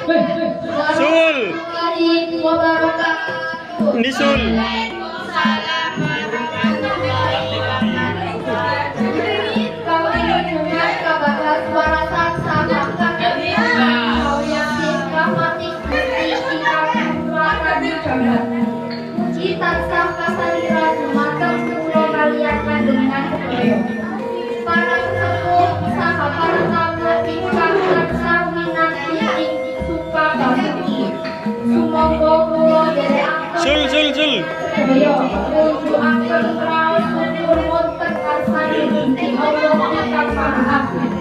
Sul. Ini Sul. Para sesepuh sahabat tamu ingkang tansah winanti ing suka bakti. Sumangga kula dherekaken Sul. sedaya nujukaken raos syukur wonten karsanipun Allah ingkang Maha Agung.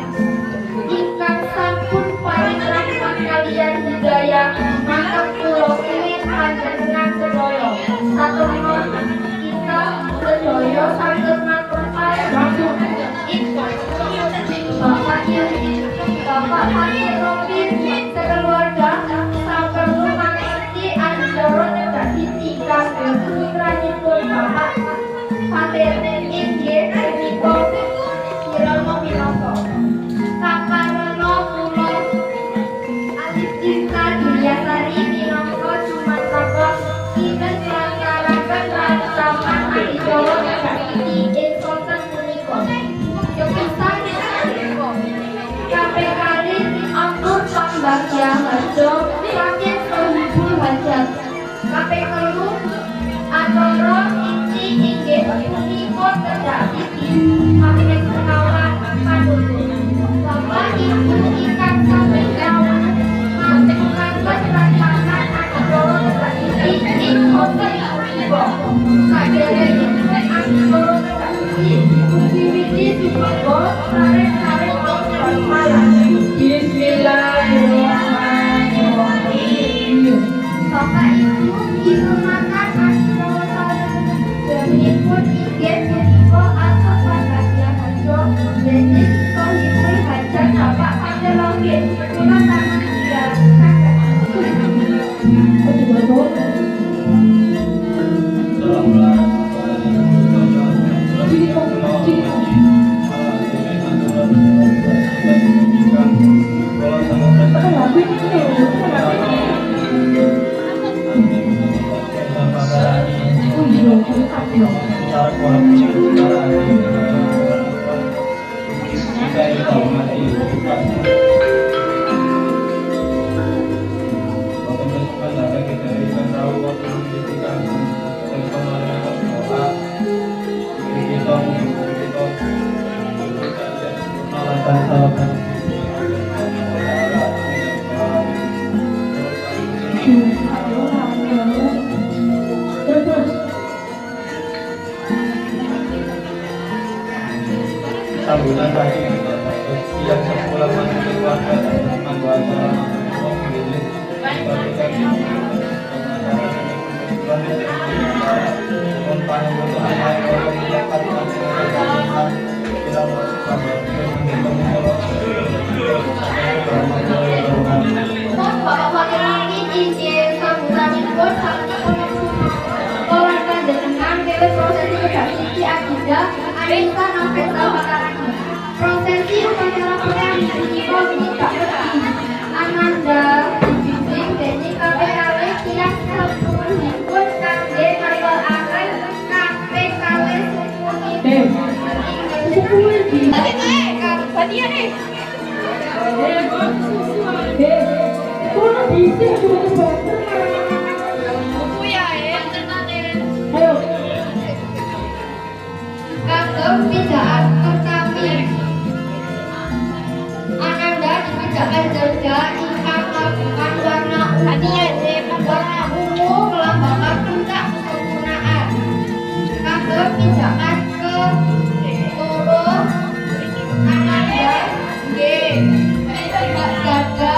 Ingkang sampun paring rahmat kaliyan hidayah mangke kula kenging panjenengan sedaya satemah kita sedaya saged ngaturake waktu Bapak Haji Robin sekeluarga saperlu mangesti anjoro dadi tiga putranipun Bapak Fatene inggih punika Kirana Winata Kakarana kula Alif Cinta Duryasari minangka Sumantaka kinten nglaksanakaken rancangan adicara dadi ing sonten punika. Kepisan KPKD atur pambagian harjo saking Sohibul Hajat. KPKD antara inti inggih punika terjadi di Kapten Sekawan Padoso. Bapak Ibu ingkang sami kawon ngapunten rancangan acara terjadi ing hotel punika. Saderengipun acara terjadi diwiwiti sumangga sareng-sareng Bismillahirrahmanirrahim. Bapak Ibu disunahkan acara salebetipun inggih punika atur pambagian harjo dene Sohibul Hajat Bapak Pandelongge. Kula taman sambutan pagi yang sekolah masih keluarga anggota pemilik Bapak Fatene inggih sambutanipun sampun keluarga dengan dewe prosesi kedasi akidah Anissa Nafesa Makarani. Prosesi upacara pernikahan punika tidak resmi. Ananda dibimbing dening KPKW tiang sepuhipun kangge ngetelaken KPKW sukunipun. Badia nih. Kono bisa coba buku ya, ayo. Kagem pijaan perkami Ananda dipijaan Jogja ingkang kagungan warna ungu melambangkan puncak kesempurnaan. Kagem pijaan ke loro Ananda nggih jaga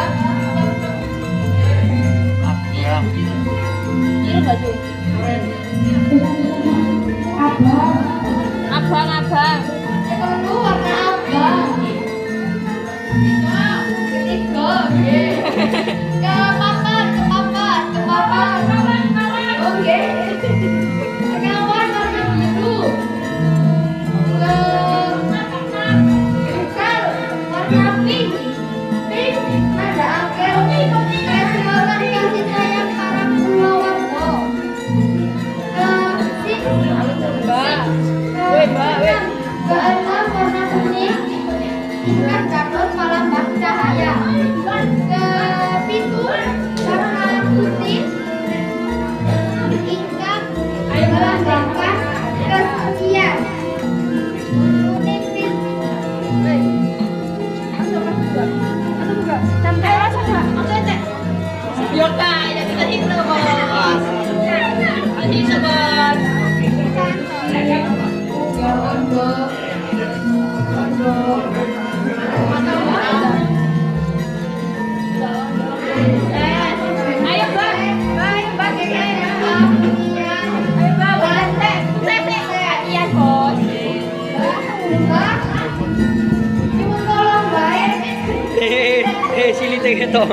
gitu.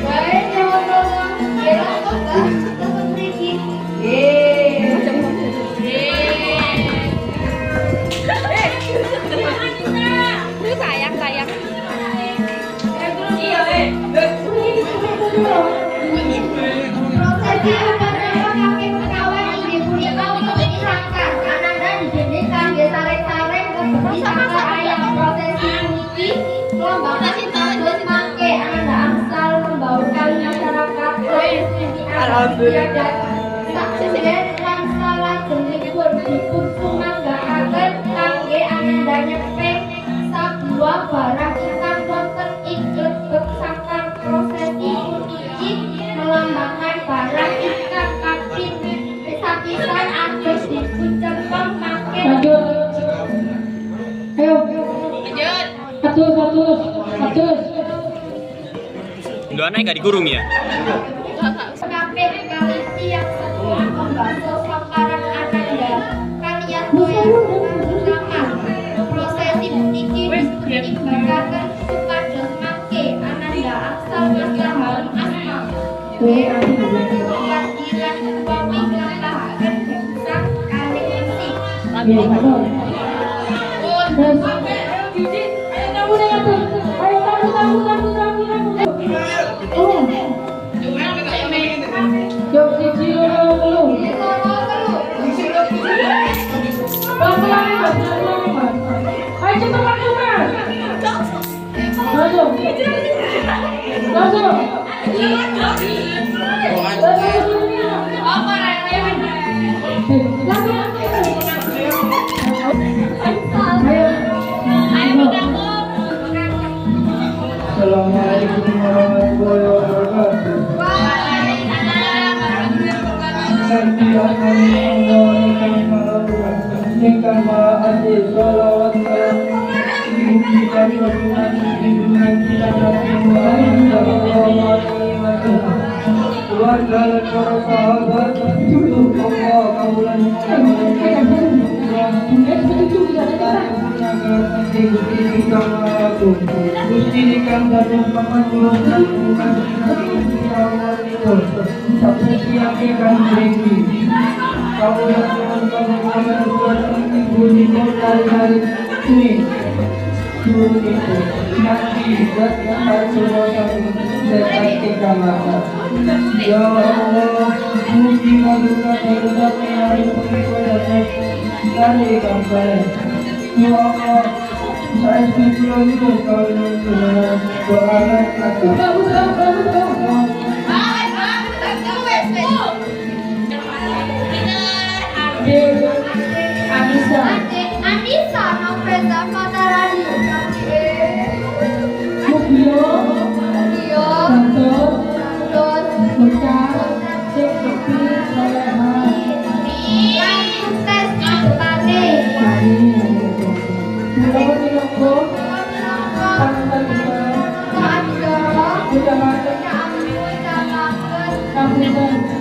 Baik, jangan ngomong. Ya, apa? Tetap pergi. Lu sayang. Prosesi upacara pakai pegawai inggih punika ugi disangkan ananda dijeneng kangge sareng-sareng disangka ayam prosesi puniki kelombangan kados mangke ananda angsal membaurkan masyarakat alhamdulillah dan sakseden lan salajengipun dipun sumanggaaken kangge ananda nyepeng sabuah barang ingkang wonten ing lebet sangkang prosesi puniki melambangkan barang ingkang kaping pisan atus dipuncengkong make Lanjut. Ayo. Atus. Dua naik gak digurung ya? kabeh kali tiang sekolah membantu sangkaran ananda kaliyan koyang ulangan prosesi puniki dipunibaraken supados mangke ananda angsal maslahan asma Ilan suami ngelampahaken sang kalih isi Iya, betul. Terus. Ayo tamu. Oh. Jom siji loro telu. Pelan-pelan. Ayo cepat Mas. Langsung. Assalamualaikum warahmatullahi wabarakatuh. Santian kami Allah ingkang maha adil salawat salam diberikan kebenaran dengan kita Nabi Muhammad sallallahu alaihi wasallam. Keluarga dan para sahabat untuk Allah kaulan Gusti ingkang dados pamanduran dan bukan sampai siang ingkang mriki. Kaulan pamanduran ibu di hari ini. Nanti dan Ya Allah, mugi maduna terdapat hari pengikut dari kampanye. Ya Allah, saya setuju itu kalau beranak Anissa Nofreza Fatarani Kampung